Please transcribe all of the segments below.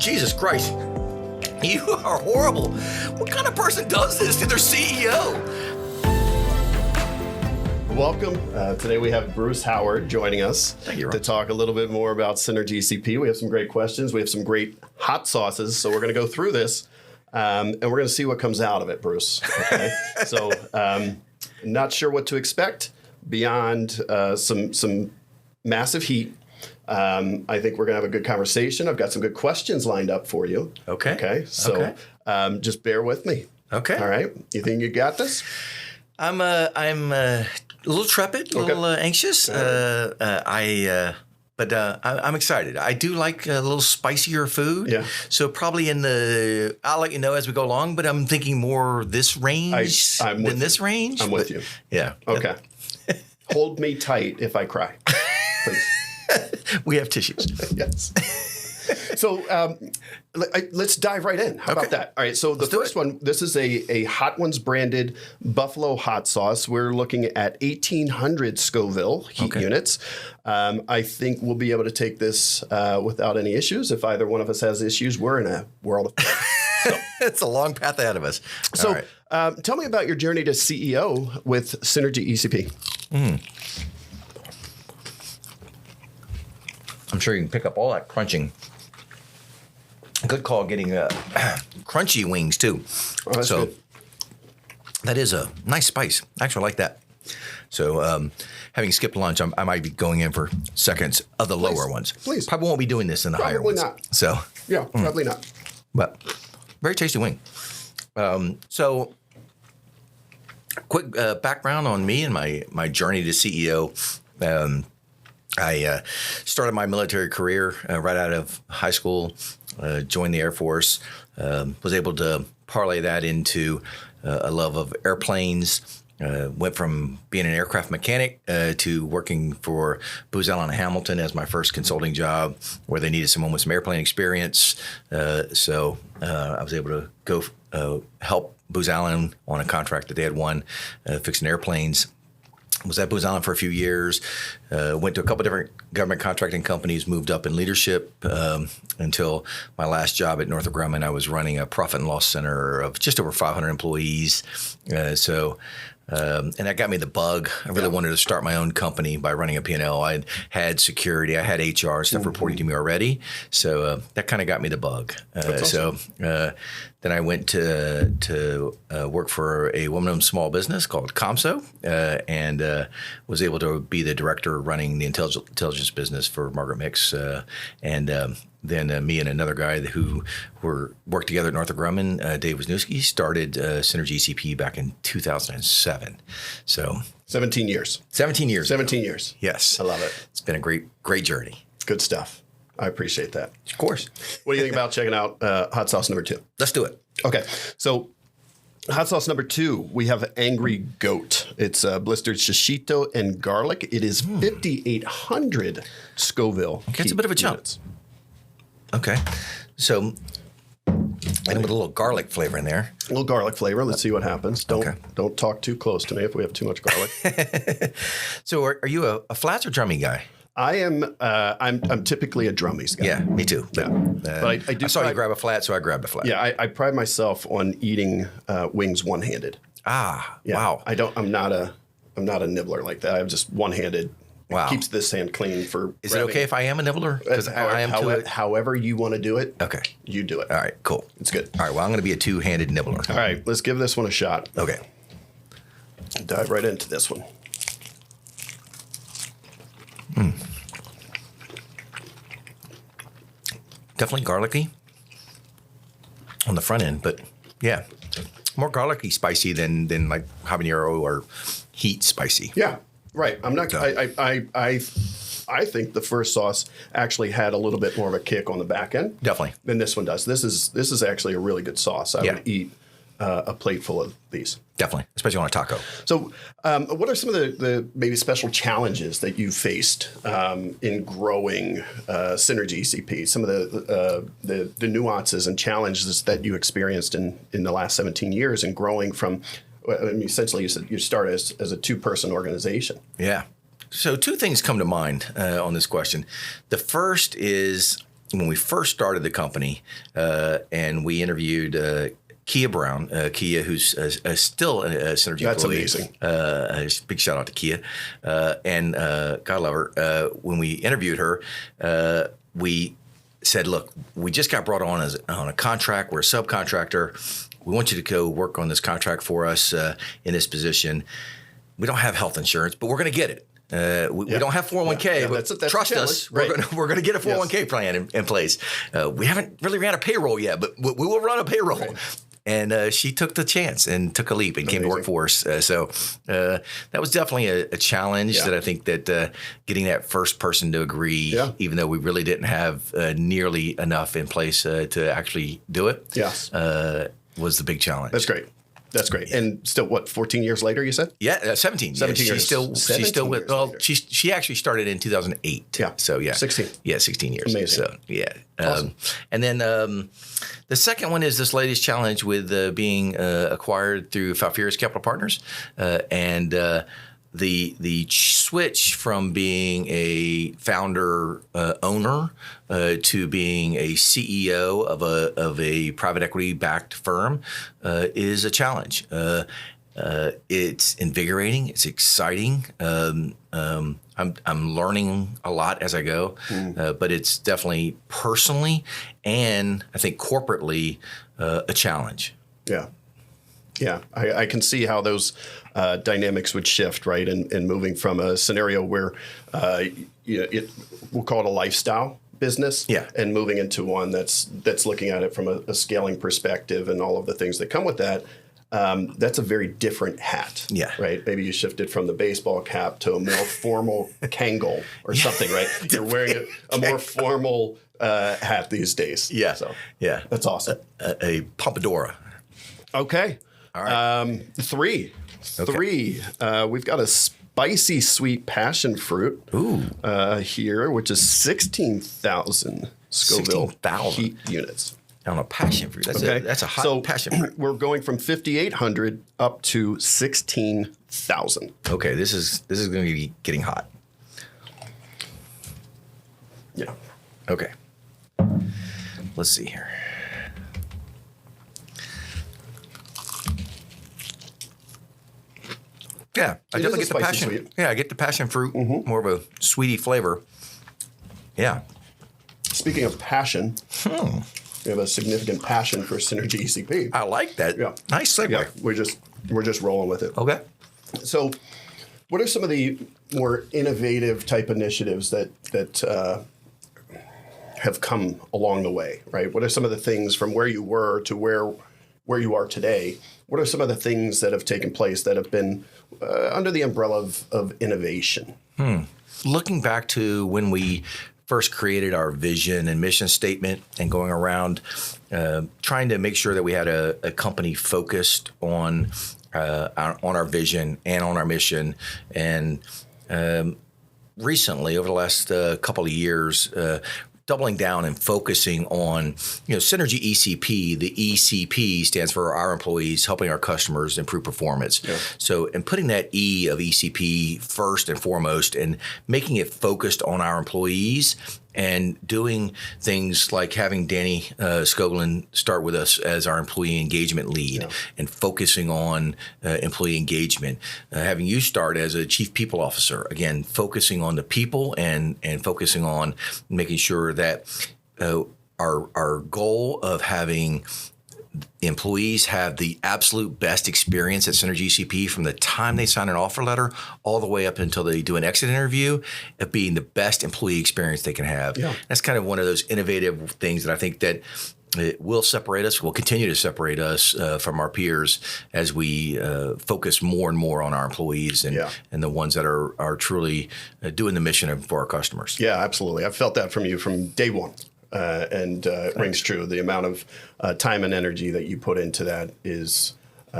Jesus Christ. You are horrible. What kind of person does this to their CEO? Welcome. Today we have Bruce Howard joining us Ross. to talk a little bit more about Synergy ECP. We have some great questions. We have some great hot sauces. So we're going to go through this and we're going to see what comes out of it, Bruce. Okay. So not sure what to expect beyond some massive heat. I think we're going to have a good conversation. I've got some good questions lined up for you. Okay. Okay. So just bear with me. Okay. All right. You think you got this? I'm a little trepid, a little anxious. But I'm excited. I do like a little spicier food. Yeah. So probably I'll let you know as we go along, but I'm thinking more this range than this range. I'm with you. Yeah. Okay. Hold me tight if I cry, please. We have tissues. Yes. So let's dive right in. How about that? All right. So the first one, this is a Hot Ones branded buffalo hot sauce. We're looking at 1,800 Scoville heat units. I think we'll be able to take this without any issues. If either one of us has issues, we're in a world of It's a long path ahead of us. So tell me about your journey to CEO with Synergy ECP. I'm sure you can pick up all that crunching. Good call getting crunchy wings, too. Oh, that's good. That is a nice spice. I actually like that. So having skipped lunch, I might be going in for seconds of the lower ones. Please. Probably won't be doing this in the higher ones. Probably not. So Yeah, probably not. But very tasty wing. So quick background on me and my journey to CEO. I started my military career right out of high school, joined the Air Force, was able to parlay that into a love of airplanes, went from being an aircraft mechanic to working for Booz Allen Hamilton as my first consulting job where they needed someone with some airplane experience. So I was able to go help Booz Allen on a contract that they had won fixing airplanes. Was at Booz Allen for a few years, went to a couple different government contracting companies, moved up in leadership until my last job at Northrop Grumman. I was running a profit and loss center of just over 500 employees. And that got me the bug. I really wanted to start my own company by running a P&L. I had security. I had HR stuff reporting to me already. So that kind of got me the bug. Awesome. So then I went to work for a woman-owned small business called Comso and was able to be the director running the intelligence business for Margaret Mix. Then me and another guy who worked together at Northrop Grumman, Dave Wisniewski, started Synergy ECP back in 2007. So 17 years. 17 years. 17 years. Yes. I love it. It's been a great journey. Good stuff. I appreciate that. Of course. What do you think about checking out hot sauce number 2? Let's do it. Okay. So hot sauce number 2, we have Angry Goat. It's blistered shishito and garlic. It is 5,800 Scoville. Okay, it's a bit of a jump. Units. Okay. So, and with a little garlic flavor in there. A little garlic flavor. Let's see what happens. Don't talk too close to me if we have too much garlic. So, are you a flats or drummy guy? I am. I'm typically a drummies guy. Yeah, me too. Yeah. But I do. I saw you grab a flat, so I grabbed a flat. Yeah, I pride myself on eating wings one-handed. Ah, Yeah. wow. I'm not a nibbler like that. I'm just one-handed. Wow. Keeps this hand clean for. Is it okay if I am a nibbler? Because I am too. However you want to do it. Okay. You do it. All right. Cool. It's good. All right. Well, I'm going to be a two-handed nibbler. All right. Let's give this one a shot. Okay. Dive right into this one. Definitely garlicky on the front end, but yeah, more garlicky spicy than like habanero or heat spicy. Yeah. Right. I'm not. I think the first sauce actually had a little bit more of a kick on the back end. Definitely. Than this one does. This is actually a really good sauce. I would eat a plate full of these. Definitely, especially on a taco. So what are some of the maybe special challenges that you faced in growing Synergy ECP? Some of the nuances and challenges that you experienced in the last 17 years in growing from, I mean, essentially you said you started as a 2-person organization. Yeah. So 2 things come to mind on this question. The first is when we first started the company, and we interviewed Kia Brown, Kia, who's still a Synergy That's employee. amazing. Big shout out to Kia, and God love her. When we interviewed her, we said, "Look, we just got brought on on a contract. We're a subcontractor. We want you to go work on this contract for us in this position. We don't have health insurance, but we're going to get it. We don't have 401k, but that's trust us, right. we're going to get a 401k plan in place. We haven't really ran a payroll yet, but we will run a payroll." Right. And she took the chance and took a leap and came to work for us. So that was definitely a challenge that I think that getting that first person to agree, even though we really didn't have nearly enough in place to actually do it, was the big challenge. That's great. That's great. Yeah. And still, what, 14 years later, you said? Yeah, 17. 17 years. She's still with, well, she actually started in 2008. Yeah. So, 16. Yeah, 16 years. Amazing. So, yeah. Awesome. And then the second one is this latest challenge with being acquired through Falfurrias Capital Partners. And the switch from being a founder owner to being a CEO of a private equity backed firm is a challenge. It's invigorating. It's exciting. I'm learning a lot as I go, but it's definitely personally and I think corporately a challenge. Yeah. Yeah, I can see how those dynamics would shift, right? And moving from a scenario where we'll call it a lifestyle business, and moving into one that's looking at it from a scaling perspective and all of the things that come with that. That's a very different hat, right? Maybe you shifted from the baseball cap to a more formal Kangol or something, right? You're wearing a more formal hat these days. Yeah, so that's awesome. A pompadour. Okay. All right. Three. We've got a spicy sweet passion fruit here, which is 16,000 Scoville heat units. On a passion fruit. That's a hot passion fruit. We're going from 5,800 up to 16,000. Okay, this is going to be getting hot. Yeah. Okay. Let's see here. Yeah, I definitely get the passion. Sweet. Yeah, I get the passion fruit, more of a sweety flavor. Yeah. Speaking of passion, we have a significant passion for Synergy ECP. I like that. Yeah. Nice segue. Yeah, we're just rolling with it. Okay. So, what are some of the more innovative type initiatives that have come along the way? Right. What are some of the things from where you were to where you are today? What are some of the things that have taken place that have been under the umbrella of innovation? Looking back to when we first created our vision and mission statement and going around trying to make sure that we had a company focused on our vision and on our mission. And recently, over the last couple of years, doubling down and focusing on, Synergy ECP. The ECP stands for our employees helping our customers improve performance. Yeah. So, and putting that E of ECP first and foremost and making it focused on our employees and doing things like having Danny Skoglund start with us as our employee engagement lead and focusing on employee engagement. Having you start as a chief people officer, again, focusing on the people and focusing on making sure that our goal of having employees have the absolute best experience at Synergy ECP from the time they sign an offer letter all the way up until they do an exit interview of being the best employee experience they can have. Yeah. That's kind of one of those innovative things that I think that it will separate us, will continue to separate us from our peers as we focus more and more on our employees and the ones that are truly doing the mission for our customers. Yeah, absolutely. I've felt that from you from day one. And it rings true. The amount of time and energy that you put into that is, we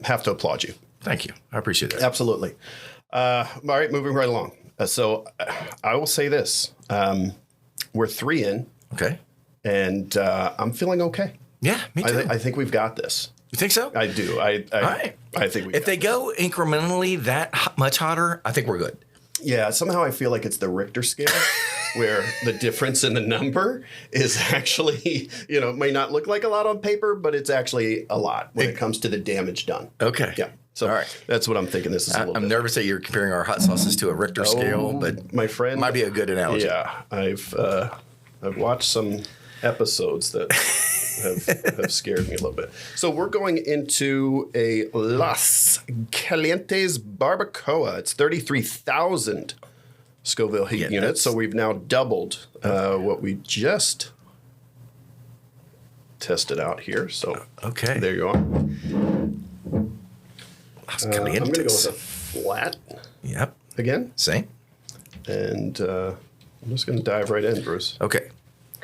have to applaud you. Thank you. I appreciate that. Absolutely. All right, moving right along. So I will say this. We're 3 in. Okay. And I'm feeling okay. Yeah, me too. I think we've got this. You think so? I do. All right. I think if they go incrementally that much hotter, I think we're good. Yeah, somehow I feel like it's the Richter scale where the difference in the number is actually, it may not look like a lot on paper, but it's actually a lot when it comes to the damage done. Okay. Yeah. So all right. That's what I'm thinking. This is a little I'm bit. nervous that you're comparing our hot sauces to a Richter scale, but my friend, might be a good analogy. Yeah, I've watched some episodes that have scared me a little bit. So we're going into a Las Calientes Barbacoa. It's 33,000 Scoville heat units. So we've now doubled what we just tested out here. So okay, there you are. Las I'm going to go Calientes. with a flat Yep. again. Same. And I'm just going to dive right in, Bruce. Okay.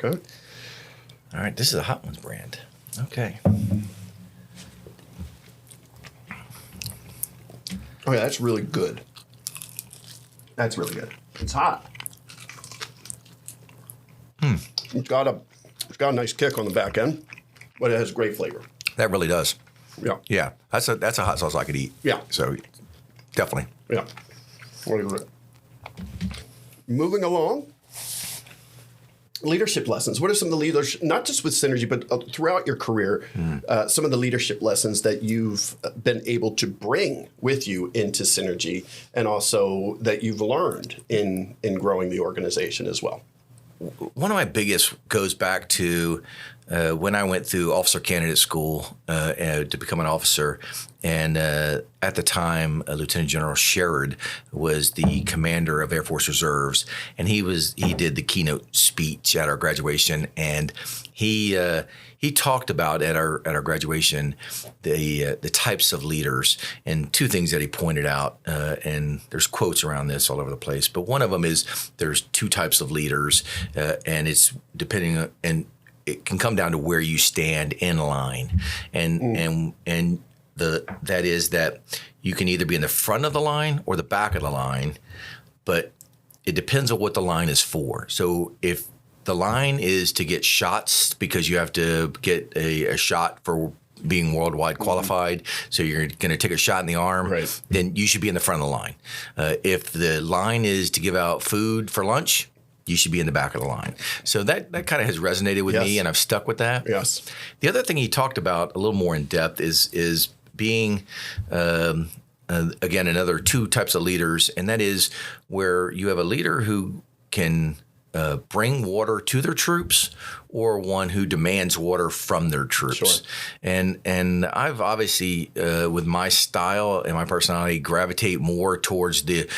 Okay. All right. This is a Hot Ones brand. Okay. Oh, yeah, that's really good. That's really good. It's hot. It's got a nice kick on the back end, but it has great flavor. That really does. Yeah. Yeah. That's a hot sauce I could eat. Yeah. So definitely. Yeah. Really good. Moving along. Leadership lessons. What are some of the leadership, not just with Synergy, but throughout your career, some of the leadership lessons that you've been able to bring with you into Synergy and also that you've learned in growing the organization as well? One of my biggest goes back to when I went through officer candidate school to become an officer. And at the time, Lieutenant General Sherrod was the commander of Air Force Reserves, and he did the keynote speech at our graduation, and he talked about at our graduation the types of leaders, and two things that he pointed out, and there's quotes around this all over the place, but one of them is there's two types of leaders, and it's depending on, and it can come down to where you stand in line, and that is that you can either be in the front of the line or the back of the line, but it depends on what the line is for. So if the line is to get shots because you have to get a shot for being worldwide qualified, so you're going to take a shot in the arm, right, then you should be in the front of the line. If the line is to give out food for lunch, you should be in the back of the line. So that kind of has resonated with me, and I've stuck with that. Yes. The other thing he talked about a little more in depth is being, again, another two types of leaders, and that is where you have a leader who can bring water to their troops, or one who demands water from their troops. Sure. And I've obviously, with my style and my personality, gravitate more towards the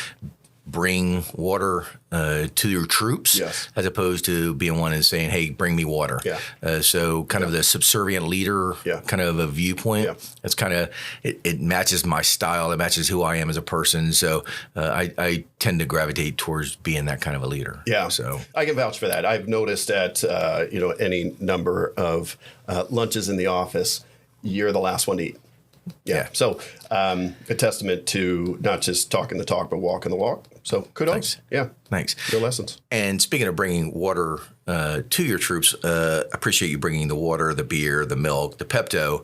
bring water to your troops, yes, as opposed to being one and saying, hey, bring me water. Yeah. So kind of the subservient leader kind of a viewpoint. Yeah. That's kind of, it matches my style. It matches who I am as a person. So I tend to gravitate towards being that kind of a leader. Yeah. So I can vouch for that. I've noticed at, any number of lunches in the office, you're the last one to eat. Yeah. So a testament to not just talking the talk, but walking the walk. So kudos. Thanks. Yeah. Thanks. Good lessons. And speaking of bringing water to your troops, appreciate you bringing the water, the beer, the milk, the Pepto.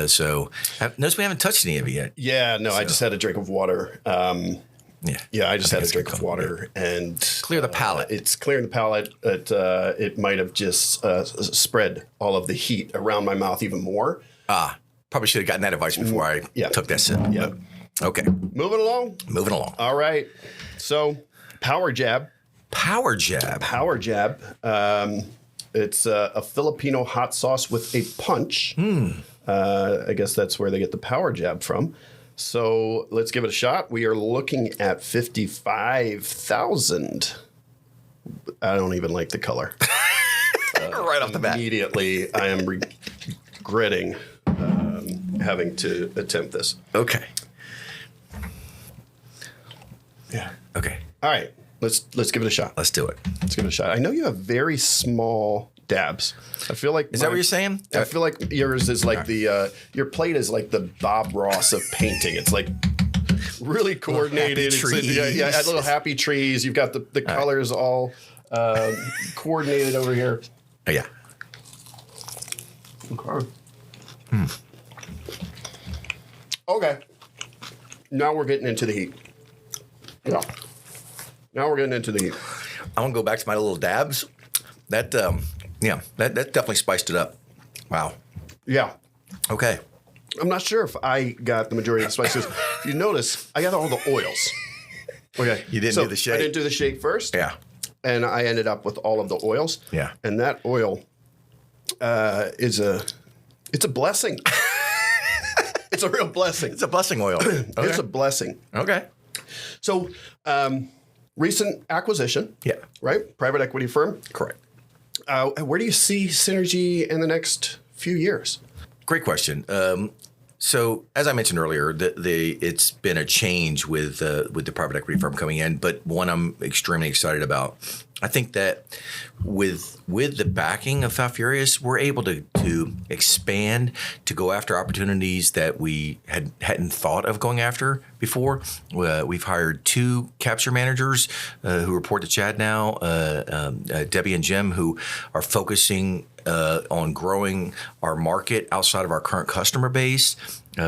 So notice we haven't touched any of it yet. Yeah. No, I just had a drink of water. Yeah, I just had a drink of water and clear the palate. It's clearing the palate. It might have just spread all of the heat around my mouth even more. Probably should have gotten that advice before I took that sip. Yeah. Okay. Moving along. All right. So, Power Jab. Power Jab. Power Jab. It's a Filipino hot sauce with a punch. I guess that's where they get the Power Jab from. So let's give it a shot. We are looking at 55,000. I don't even like the color. Right off the bat. Immediately, I am regretting having to attempt this. Okay. Yeah. Okay. All right. Let's give it a shot. Let's do it. Let's give it a shot. I know you have very small dabs. I feel like Is that what you're saying? I feel like yours is like your plate is like the Bob Ross of painting. It's like really coordinated. Little happy trees. You've got the colors all coordinated over here. Oh, yeah. Okay. Okay. Now we're getting into the heat. Yeah. Now we're getting into the heat. I want to go back to my little dabs. That that definitely spiced it up. Wow. Yeah. Okay. I'm not sure if I got the majority of the spices. You notice I got all the oils. Okay. You didn't do the shake. I didn't do the shake first. Yeah. And I ended up with all of the oils. Yeah. And that oil it's a blessing. It's a real blessing. It's a blessing oil. Okay. It's a blessing. Okay. So, recent acquisition. Yeah. Right? Private equity firm. Correct. Where do you see Synergy in the next few years? Great question. So, as I mentioned earlier, it's been a change with the private equity firm coming in, but one I'm extremely excited about. I think that with the backing of Falfurious, we're able to expand, to go after opportunities that we hadn't thought of going after before. We've hired 2 capture managers who report to Chad now, Debbie and Jim, who are focusing on growing our market outside of our current customer base.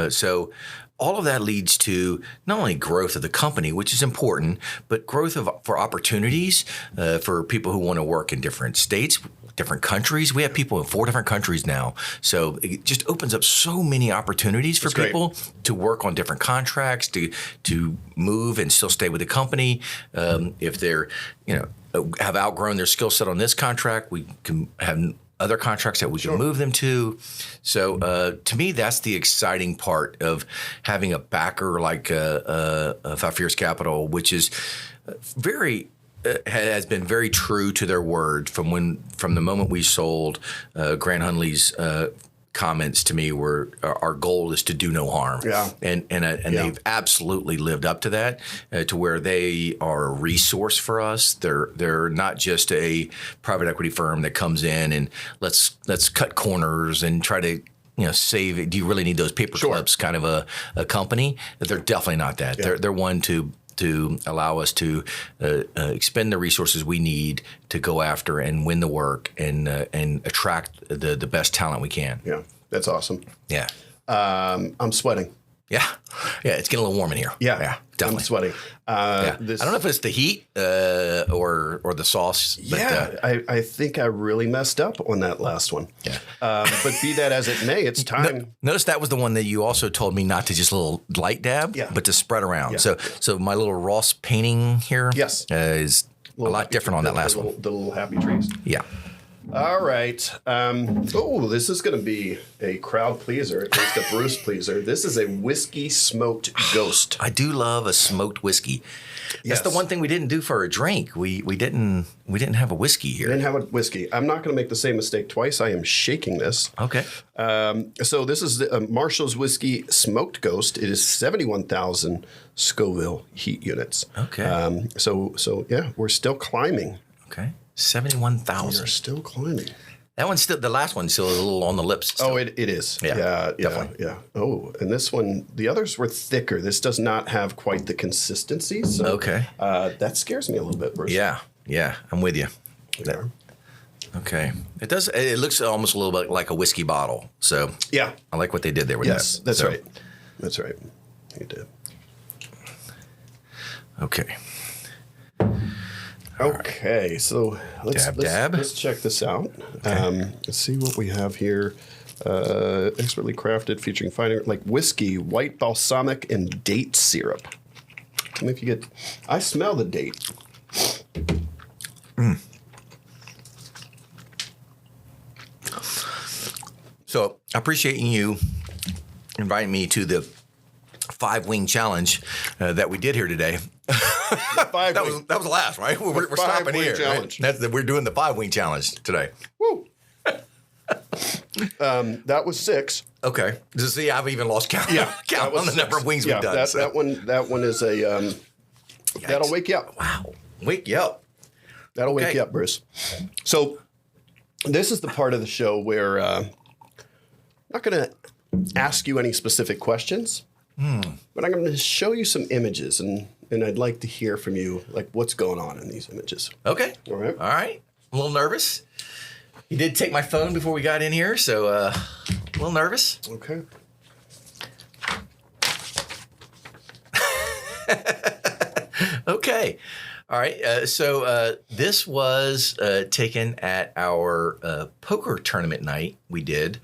So all of that leads to not only growth of the company, which is important, but growth for opportunities for people who want to work in different states, different countries. We have people in 4 different countries now. So it just opens up so many opportunities for people to work on different contracts, to move and still stay with the company. If they're, have outgrown their skill set on this contract, we can have other contracts that we can move them to. So to me, that's the exciting part of having a backer like Falfurious Capital, which is has been very true to their word from the moment we sold. Grant Hunley's comments to me were our goal is to do no harm. Yeah. And they've absolutely lived up to that, to where they are a resource for us. They're not just a private equity firm that comes in and let's cut corners and try to save it. Do you really need those paper clips kind of a company? They're definitely not that. Yeah. They're one to allow us to expend the resources we need to go after and win the work and attract the best talent we can. Yeah, that's awesome. Yeah. I'm sweating. Yeah. Yeah, it's getting a little warm in here. Yeah, definitely. I'm sweating. I don't know if it's the heat or the sauce. But, I think I really messed up on that last one. Yeah. But be that as it may, it's time. Notice that was the one that you also told me not to just a little light dab, but to spread around. Yeah. So my little Ross painting here is a lot different on that last one. The little happy trees. Yeah. All right. This is going to be a crowd pleaser, at least a Bruce pleaser. This is a whiskey smoked ghost. I do love a smoked whiskey. Yes. That's the one thing we didn't do for a drink. We didn't have a whiskey here. We didn't have a whiskey. I'm not going to make the same mistake twice. I am shaking this. Okay. So this is the Marshall's Whiskey Smoked Ghost. It is 71,000 Scoville heat units. Okay. So yeah, we're still climbing. Okay. 71,000. We're still climbing. That one's still, the last one's still a little on the lips. Still. Oh, it is. Yeah, definitely. Yeah. Oh, and this one, the others were thicker. This does not have quite the consistency. So, okay. That scares me a little bit, Bruce. Yeah. I'm with you. Okay. It does. It looks almost a little bit like a whiskey bottle. So yeah, I like what they did there with that. Yes, that's right. That's right. You did. Okay. Okay, so let's check this out. Okay. Let's see what we have here. Expertly crafted, featuring fine like whiskey, white balsamic, and date syrup. Tell me if you get. I smell the date. So I appreciate you inviting me to the 5-wing challenge that we did here today. That was the last, right? We're stopping here. Challenge. Right? We're doing the 5-wing challenge today. Woo! That was 6. Okay. See, I've even lost count. Count on the 6. Number of wings we've done. That one is a. That'll wake you up. Wow, wake you up. That'll wake you up, Bruce. So, this is the part of the show where I'm not going to ask you any specific questions, but I'm going to show you some images, and I'd like to hear from you, like what's going on in these images. Okay. All right. A little nervous. You did take my phone before we got in here, so a little nervous. Okay. Okay. All right. This was taken at our poker tournament night we did.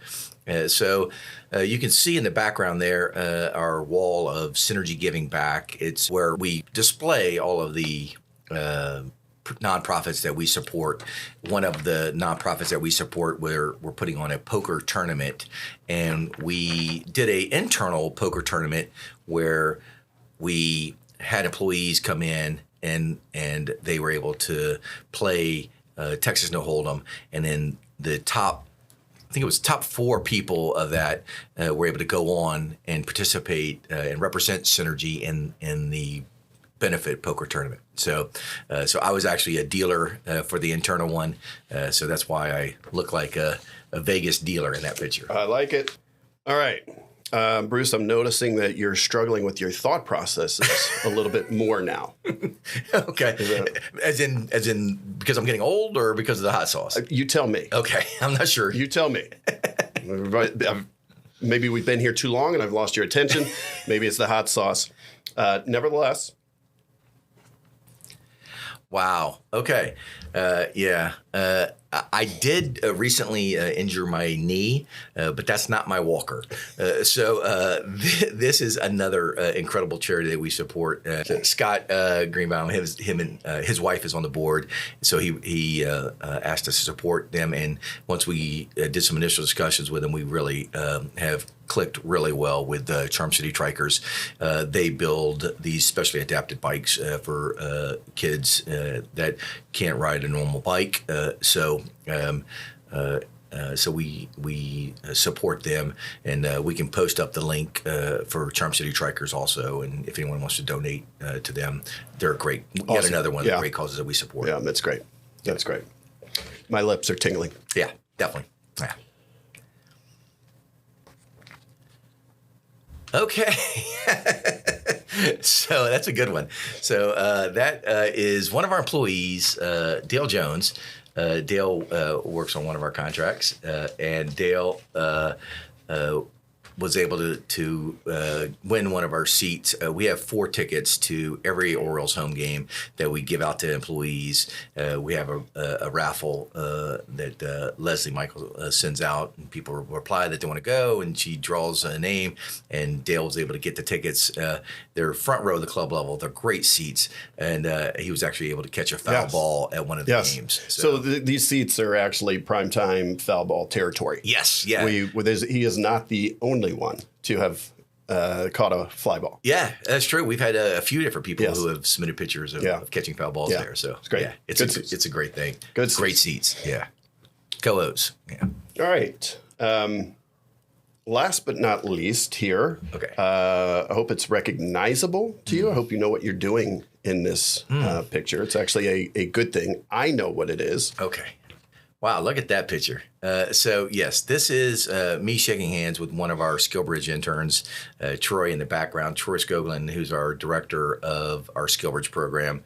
You can see in the background there our wall of Synergy Giving Back. It's where we display all of the nonprofits that we support. One of the nonprofits that we support, we're putting on a poker tournament, and we did a internal poker tournament where we had employees come in and they were able to play Texas No Hold'em, and then the top, I think it was top 4 people of that were able to go on and participate and represent Synergy in the benefit poker tournament. So I was actually a dealer for the internal one. So that's why I look like a Vegas dealer in that picture. I like it. All right. Bruce, I'm noticing that you're struggling with your thought processes a little bit more now. Okay. As in because I'm getting old or because of the hot sauce? You tell me. Okay. I'm not sure. You tell me. Maybe we've been here too long and I've lost your attention. Maybe it's the hot sauce. Nevertheless. Wow. Okay. I did recently injure my knee, but that's not my walker. This is another incredible charity that we support. Scott Greenbaum, his wife is on the board, so he asked us to support them. And once we did some initial discussions with them, we really have clicked really well with Charm City Trikers. They build these specially adapted bikes for kids that can't ride a normal bike. So we support them, and we can post up the link for Charm City Trikers also. And if anyone wants to donate to them, they're great. Awesome. Yet another one of the great causes that we support. Yeah, that's great. That's great. My lips are tingling. Yeah, definitely. Yeah. Okay. So that's a good one. So that is one of our employees, Dale Jones. Dale works on one of our contracts, and Dale was able to win one of our seats. We have 4 tickets to every Orioles home game that we give out to employees. We have a raffle that Leslie Michael sends out, and people reply that they want to go, and she draws a name, and Dale was able to get the tickets. They're front row of the club level. They're great seats, and he was actually able to catch a foul ball at one of the games. So these seats are actually primetime foul ball territory. Yes, yeah. He is not the only one to have caught a fly ball. Yeah, that's true. We've had a few different people who have submitted pictures of catching foul balls there. So it's great. Yeah, it's a great thing. Great seats. Yeah. Go-O's. Yeah. All right. Last but not least here. Okay. I hope it's recognizable to you. I hope you know what you're doing in this picture. It's actually a good thing. I know what it is. Okay. Wow, look at that picture. So, yes, this is me shaking hands with one of our SkillBridge interns, Troy in the background, Troy Skoglund, who's our director of our SkillBridge program.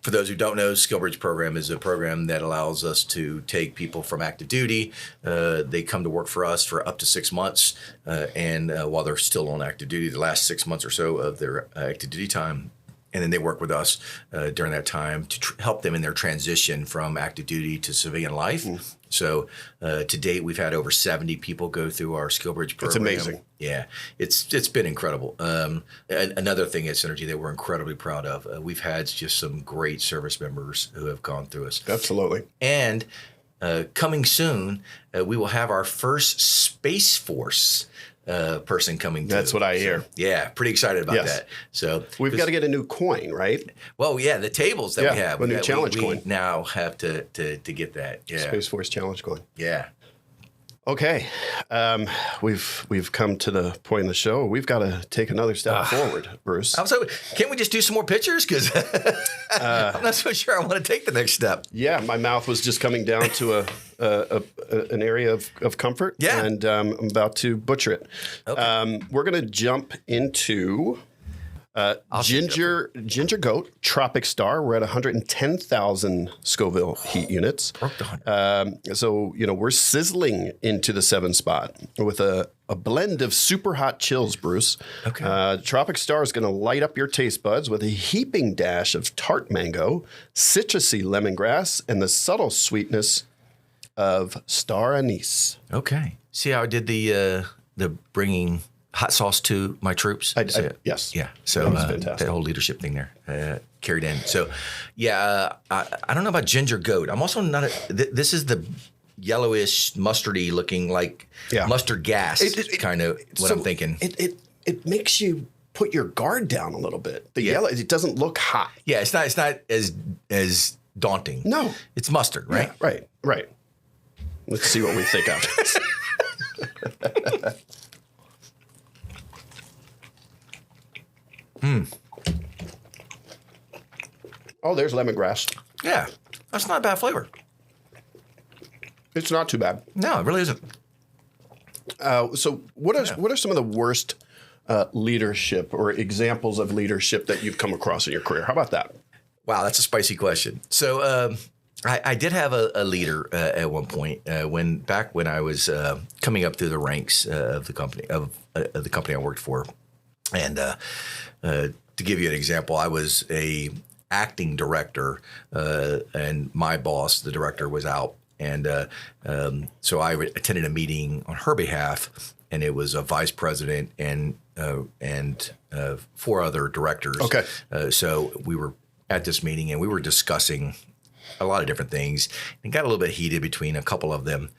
For those who don't know, SkillBridge program is a program that allows us to take people from active duty. They come to work for us for up to 6 months, and while they're still on active duty, the last 6 months or so of their active duty time. And then they work with us during that time to help them in their transition from active duty to civilian life. So to date, we've had over 70 people go through our SkillBridge program. It's amazing. Yeah, it's been incredible. Another thing at Synergy that we're incredibly proud of, we've had just some great service members who have gone through us. Absolutely. And coming soon, we will have our first Space Force person coming through. That's what I hear. Yeah, pretty excited about that. So we've got to get a new coin, right? Well, yeah, the tables that we have. A new challenge coin. We now have to get that. Yeah. Space Force challenge coin. Yeah. Okay, we've come to the point in the show. We've got to take another step forward, Bruce. I'm so. Can't we just do some more pictures? Because I'm not so sure I want to take the next step. Yeah, my mouth was just coming down to an area of comfort. Yeah, and I'm about to butcher it. Okay. We're going to jump into Ginger Goat, Tropic Star. We're at 110,000 Scoville heat units. Broke the 100. So, we're sizzling into the 7 spot with a blend of super hot chills, Bruce. Okay. Tropic Star is going to light up your taste buds with a heaping dash of tart mango, citrusy lemongrass, and the subtle sweetness of star anise. Okay. See how I did the bringing hot sauce to my troops? Yes. Yeah. So that was fantastic. that whole leadership thing there carried in. So, yeah, I don't know about Ginger Goat. I'm also not this is the yellowish, mustardy looking like mustard gas kind of what I'm thinking. It makes you put your guard down a little bit. The yellow, it doesn't look hot. Yeah, it's not as daunting. No. It's mustard, right? Yeah, right. Let's see what we think of this. Oh, there's lemongrass. Yeah. That's not a bad flavor. It's not too bad. No, it really isn't. So what are some of the worst leadership or examples of leadership that you've come across in your career? How about that? Wow, that's a spicy question. So I did have a leader at one point when I was coming up through the ranks of the company I worked for, and to give you an example, I was a acting director, and my boss, the director, was out, and so I attended a meeting on her behalf, and it was a vice president and 4 other directors. Okay, so we were at this meeting and we were discussing a lot of different things. It got a little bit heated between a couple of them.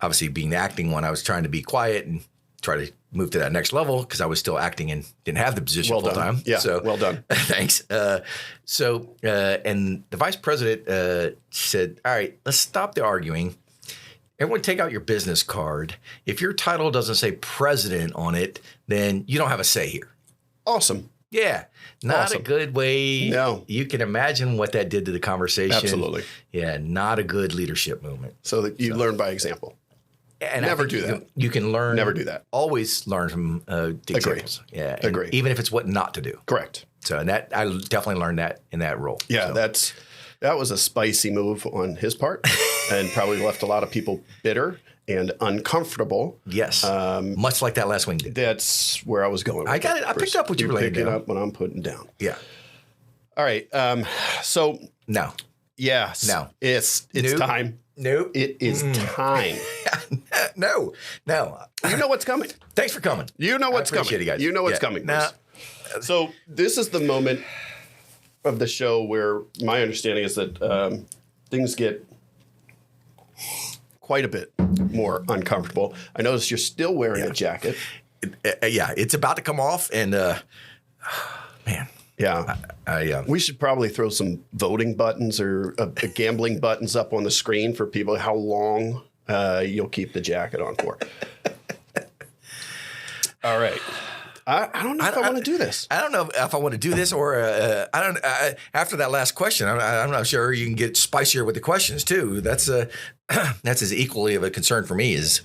Obviously, being the acting one, I was trying to be quiet and try to move to that next level because I was still acting and didn't have the position full time. Yeah, so well done. Thanks. And the vice president said, "All right, let's stop the arguing. Everyone take out your business card. If your title doesn't say president on it, then you don't have a say here." Awesome. Yeah, not a good way. No. You can imagine what that did to the conversation. Absolutely. Yeah, not a good leadership movement. So that you learn by example. And Never do that. You can learn. Never do that. Always learn from the examples. Yeah, Agree. Even if it's what not to do. Correct. So and that I definitely learned that in that role. Yeah, so. that was a spicy move on his part, and probably left a lot of people bitter and uncomfortable. Yes, much like that last wing did. That's where I was going. I got it. I picked up what you were laying down. Picking up what I'm putting down. Yeah. All right. So no. Yes. No. It's Nope. time. Nope. It is time. No. You know what's coming. Thanks for coming. You know what's coming. You guys. You know what's coming. Nah. So this is the moment of the show where my understanding is that things get quite a bit more uncomfortable. I notice you're still wearing a jacket. Yeah, it's about to come off, and man. Yeah. We should probably throw some voting buttons or gambling buttons up on the screen for people how long you'll keep the jacket on for. All right. I don't know if I want to do this. I don't know if I want to do this, or I don't. After that last question, I'm not sure you can get spicier with the questions too. That's as equally of a concern for me as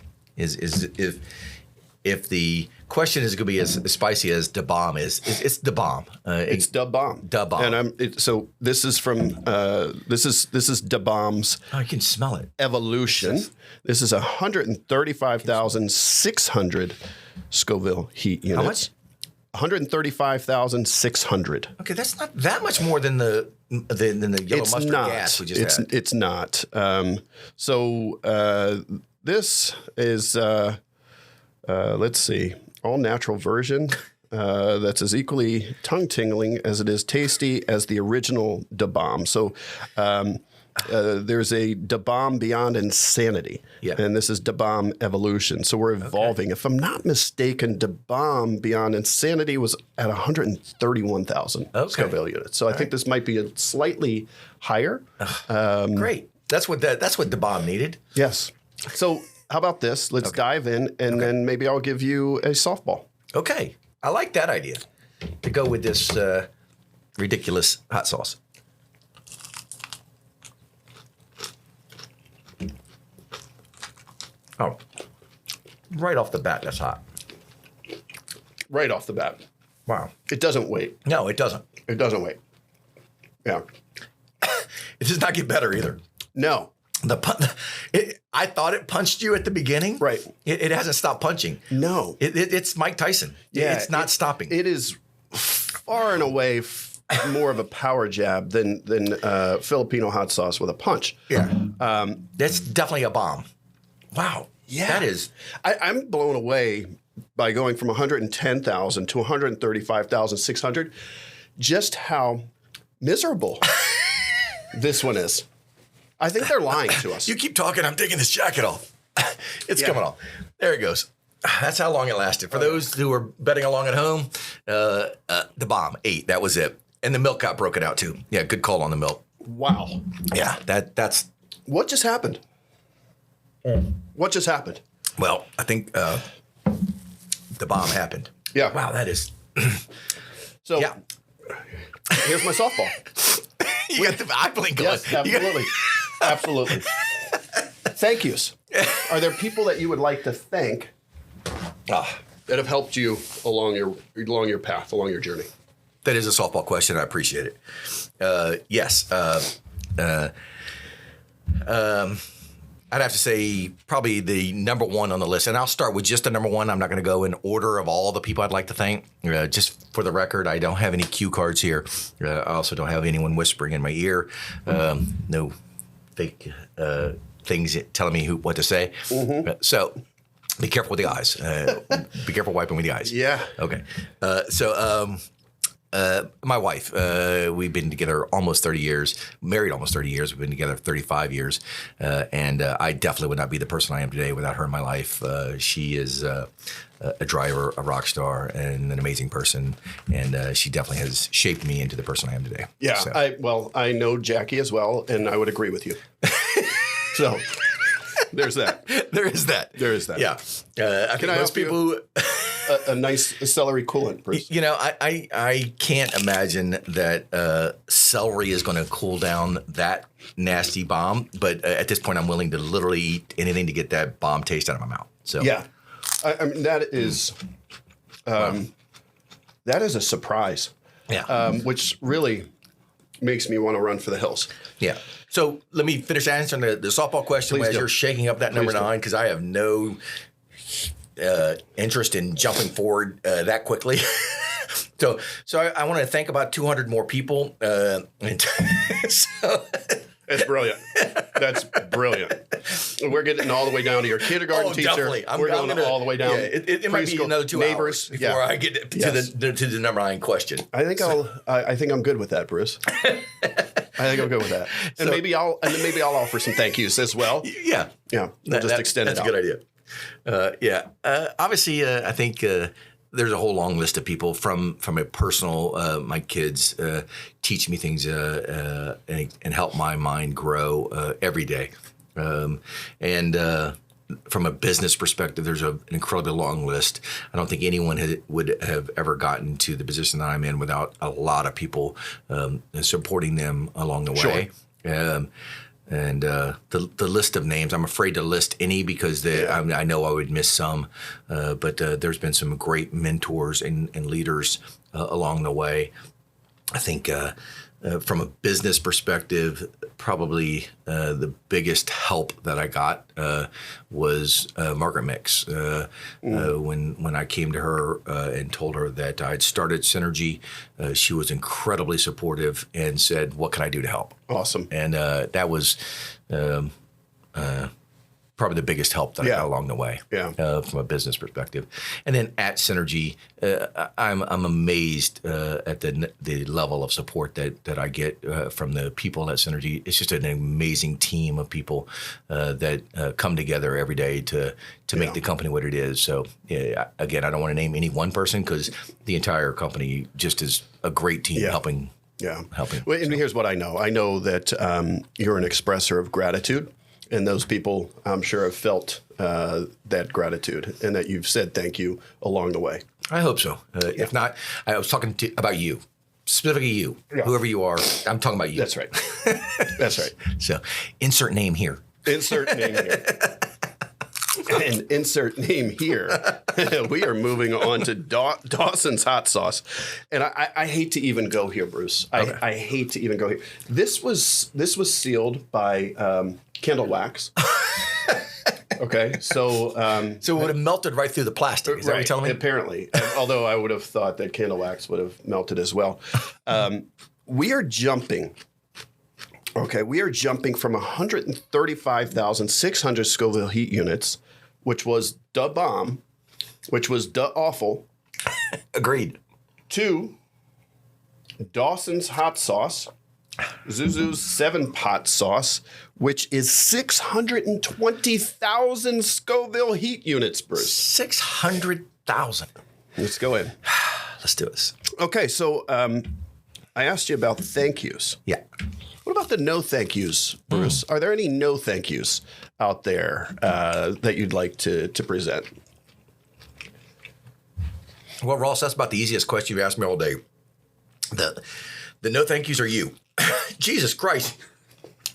if the question is going to be as spicy as Da Bomb is. It's Da Bomb. It's Da Bomb. Da Bomb. And so this is from this is Da Bomb's. Oh, you can smell it. Evolution. This is 135,600 Scoville heat units. How much? 135,600. Okay, that's not that much more than the yellow mustard gas we just had. It's not. This is let's see, all natural version. That's as equally tongue-tingling as it is tasty as the original Da Bomb. So there's a Da Bomb Beyond Insanity, and this is Da Bomb Evolution. So we're evolving. If I'm not mistaken, Da Bomb Beyond Insanity was at 131,000 Scoville units. So I think this might be a slightly higher. Great. That's what Da Bomb needed. Yes. So how about this? Let's dive in, and then maybe I'll give you a softball. Okay. I like that idea to go with this ridiculous hot sauce. Oh, right off the bat, that's hot. Right off the bat. Wow. It doesn't wait. No, it doesn't. It doesn't wait. Yeah. It does not get better either. No. I thought it punched you at the beginning. Right. It hasn't stopped punching. No. It's Mike Tyson. Yeah, it's not stopping. It is far and away more of a power jab than Filipino hot sauce with a punch. Yeah. That's definitely a bomb. Wow. Yeah. That is. I'm blown away by going from 110,000 to 135,600. Just how miserable this one is. I think they're lying to us. You keep talking. I'm taking this jacket off. It's coming off. There it goes. That's how long it lasted. For those who are betting along at home, the bomb, 8. That was it. And the milk got broken out too. Yeah, good call on the milk. Wow. Yeah, that's. What just happened? What just happened? Well, I think the bomb happened. Yeah. Wow, that is. So Yeah. here's my softball. You got the eye blink on. Yes, absolutely. Absolutely. Thank yous. Are there people that you would like to thank that have helped you along your path, along your journey? That is a softball question. I appreciate it. Yes. I'd have to say probably the number one on the list. And I'll start with just the number one. I'm not going to go in order of all the people I'd like to thank. Just for the record, I don't have any cue cards here. I also don't have anyone whispering in my ear. No fake things telling me what to say. Mm-hmm. So be careful with the eyes. Be careful wiping with the eyes. Yeah. Okay. My wife, we've been together almost 30 years, married almost 30 years. We've been together 35 years. And I definitely would not be the person I am today without her in my life. She is a driver, a rock star, and an amazing person. And she definitely has shaped me into the person I am today. Yeah. So. I know Jackie as well, and I would agree with you. So there's that. There is that. There is that. Yeah. I think most people who... a nice celery coolant, Bruce. You know, I can't imagine that celery is going to cool down that nasty bomb. But at this point, I'm willing to literally eat anything to get that bomb taste out of my mouth. So yeah, I mean that is a surprise. Yeah, which really makes me want to run for the hills. Yeah. So let me finish answering the softball question as you're shaking up that number 9 because I have no interest in jumping forward that quickly. So I want to thank about 200 more people. That's brilliant. That's brilliant. We're getting all the way down to your kindergarten teacher. Definitely. We're going all the way down. Yeah, it might be another 2 hours before I get to the number 9 question. I think I'm good with that, Bruce. I think I'm good with that. And maybe I'll offer some thank yous as well. Yeah. Yeah. We'll just extend it out. That's a good idea. Obviously, I think there's a whole long list of people from a personal. My kids teach me things and help my mind grow every day. And from a business perspective, there's an incredibly long list. I don't think anyone would have ever gotten to the position that I'm in without a lot of people supporting them along the way. Sure. And the list of names, I'm afraid to list any because I know I would miss some. But there's been some great mentors and leaders along the way. I think from a business perspective, probably the biggest help that I got was Margaret Mix. When I came to her and told her that I'd started Synergy, she was incredibly supportive and said, "What can I do to help?" Awesome. And that was probably the biggest help that I got along the way from a business perspective. And then at Synergy, I'm amazed at the level of support that I get from the people at Synergy. It's just an amazing team of people that come together every day to make the company what it is. So again, I don't want to name any one person because the entire company just is a great team helping. Yeah. Well, and here's what I know. I know that you're an expresser of gratitude. And those people, I'm sure, have felt that gratitude and that you've said thank you along the way. I hope so. If not, I was talking about you, specifically you, whoever you are. I'm talking about you. That's right. That's right. So insert name here. Insert name here. And insert name here. We are moving on to Dawson's hot sauce. And I hate to even go here, Bruce. Okay. I hate to even go here. This was sealed by candle wax. Okay, so So it would have melted right through the plastic. Is that what you're telling me? Apparently, although I would have thought that candle wax would have melted as well. We are jumping. Okay, we are jumping from 135,600 Scoville heat units, which was the bomb, which was the awful, Agreed. to Dawson's hot sauce, Zuzu's 7-pot sauce, which is 620,000 Scoville heat units, Bruce. 600,000. Let's go in. Let's do this. Okay, so I asked you about thank yous. Yeah. What about the no thank yous, Bruce? Are there any no thank yous out there that you'd like to present? Well, Ross, that's about the easiest question you've asked me all day. The no thank yous are you. Jesus Christ.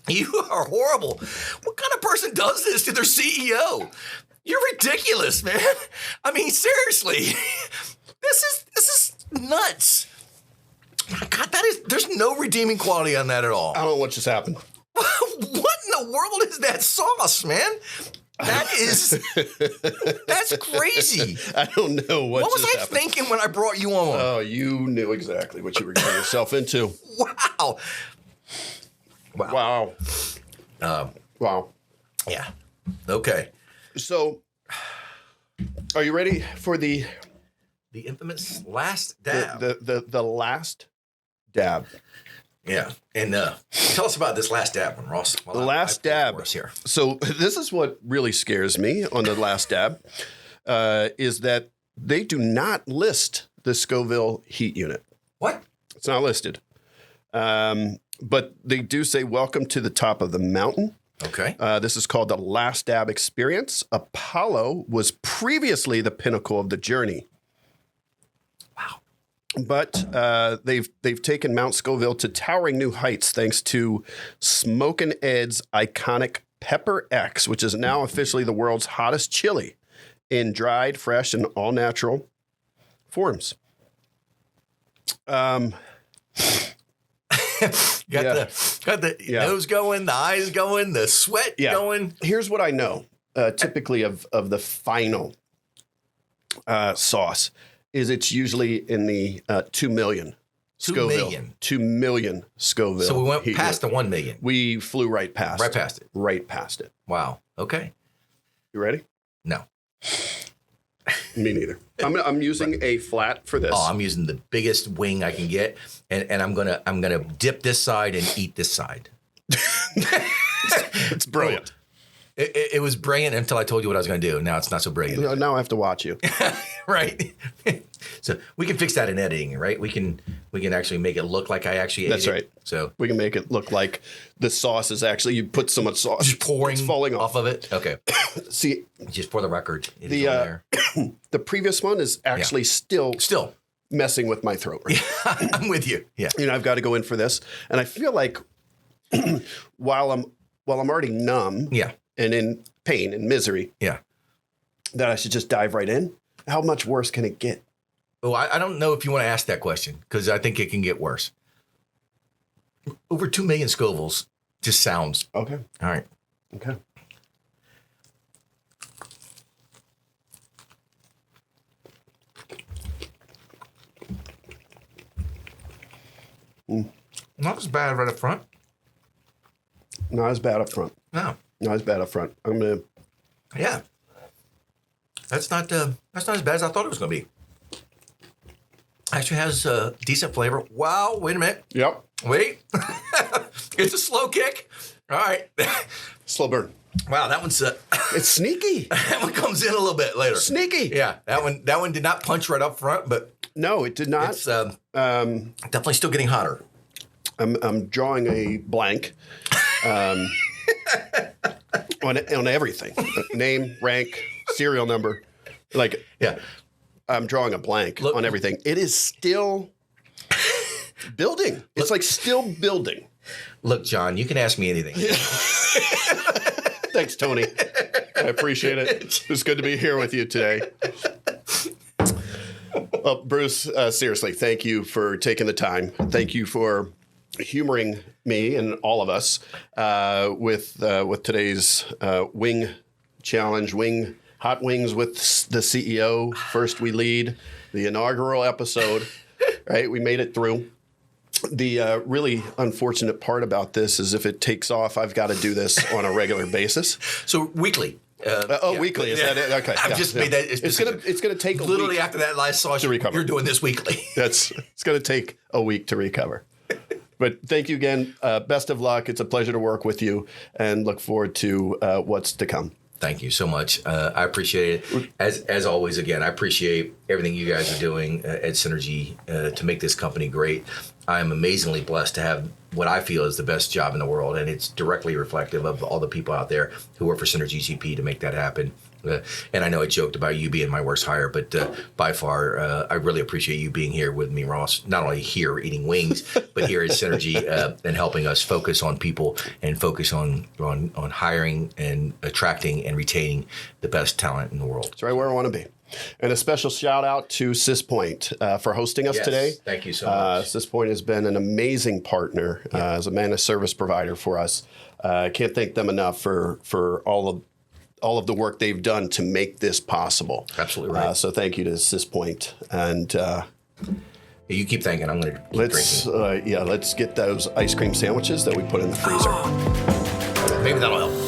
You are horrible. What kind of person does this to their CEO? You're ridiculous, man. I mean, seriously. This is nuts. My God, there's no redeeming quality on that at all. I don't know what just happened. What in the world is that sauce, man? That's crazy. I don't know what was just I happened. thinking when I brought you on? Oh, you knew exactly what you were getting yourself into. Wow. Wow. Wow. Yeah. Okay. So, are you ready for the infamous last dab. the last dab? Yeah. And tell us about this last dab one, Ross. The last dab. For us here. So this is what really scares me on the last dab, is that they do not list the Scoville heat unit. What? It's not listed. But they do say, welcome to the top of the mountain. Okay. This is called the Last Dab Experience. Apollo was previously the pinnacle of the journey. Wow. But they've taken Mount Scoville to towering new heights thanks to Smokin' Ed's iconic Pepper X, which is now officially the world's hottest chili in dried, fresh, and all-natural forms. Got the nose going, the eyes going, the sweat going. Here's what I know, typically of the final sauce, is it's usually in the 2 million Scoville. 2 million Scoville. So we went past the 1 million. We flew right past it. Right past it. Right past it. Wow. Okay. You ready? No. Me neither. I'm using a flat for this. Oh, I'm using the biggest wing I can get, and I'm gonna dip this side and eat this side. It's brilliant. It was brilliant until I told you what I was going to do. Now it's not so brilliant. Now I have to watch you. Right. So we can fix that in editing, right? We can actually make it look like I actually ate That's it. right. So We can make it look like the sauce is actually, you put so much sauce. just pouring it's falling off of it. Okay. See, Just for the record, it is on there. the previous one is actually still messing with my throat. Right? I'm with you. Yeah. You know, I've got to go in for this. And I feel like while I'm already numb and in pain and misery, that I should just dive right in. How much worse can it get? Oh, I don't know if you want to ask that question because I think it can get worse. Over 2 million Scovilles just sounds. Okay. All right. Okay. Not as bad right up front. Not as bad up front. No. Not as bad up front. I'm going to. Yeah. That's not as bad as I thought it was going to be. Actually has decent flavor. Wow. Wait a minute. Yep. Wait. It's a slow kick. All right. Slow burn. Wow. That one's It's sneaky. that one comes in a little bit later. Sneaky. Yeah. That one did not punch right up front, but No, it did not. it's definitely still getting hotter. I'm drawing a blank on everything. Name, rank, serial number. Like, Yeah. I'm drawing a blank on everything. It is still building. It's like still building. Look, John, you can ask me anything. Thanks, Tony. I appreciate it. It's good to be here with you today. Well, Bruce, seriously, thank you for taking the time. Thank you for humoring me and all of us with today's wing challenge, hot wings with the CEO. First we lead, the inaugural episode, right? We made it through. The really unfortunate part about this is if it takes off, I've got to do this on a regular basis. So weekly. Weekly. Is that it? Okay. I've just made that. It's gonna take a literally week after that last sausage, to recover. You're doing this weekly. It's gonna take a week to recover. But thank you again. Best of luck. It's a pleasure to work with you, and look forward to what's to come. Thank you so much. I appreciate it. As always, again, I appreciate everything you guys are doing at Synergy to make this company great. I'm amazingly blessed to have what I feel is the best job in the world, and it's directly reflective of all the people out there who work for Synergy GP to make that happen. And I know I joked about you being my worst hire, but by far, I really appreciate you being here with me, Ross. Not only here eating wings, but here at Synergy and helping us focus on people and focus on hiring and attracting and retaining the best talent in the world. That's right where I want to be. And a special shout out to SysPoint for hosting us today. Thank you so much. SysPoint has been an amazing partner as a managed service provider for us. I can't thank them enough for all of the work they've done to make this possible. Absolutely right. So thank you to SysPoint. And you keep thinking. I'm going to keep drinking. Let's get those ice cream sandwiches that we put in the freezer. Maybe that'll help.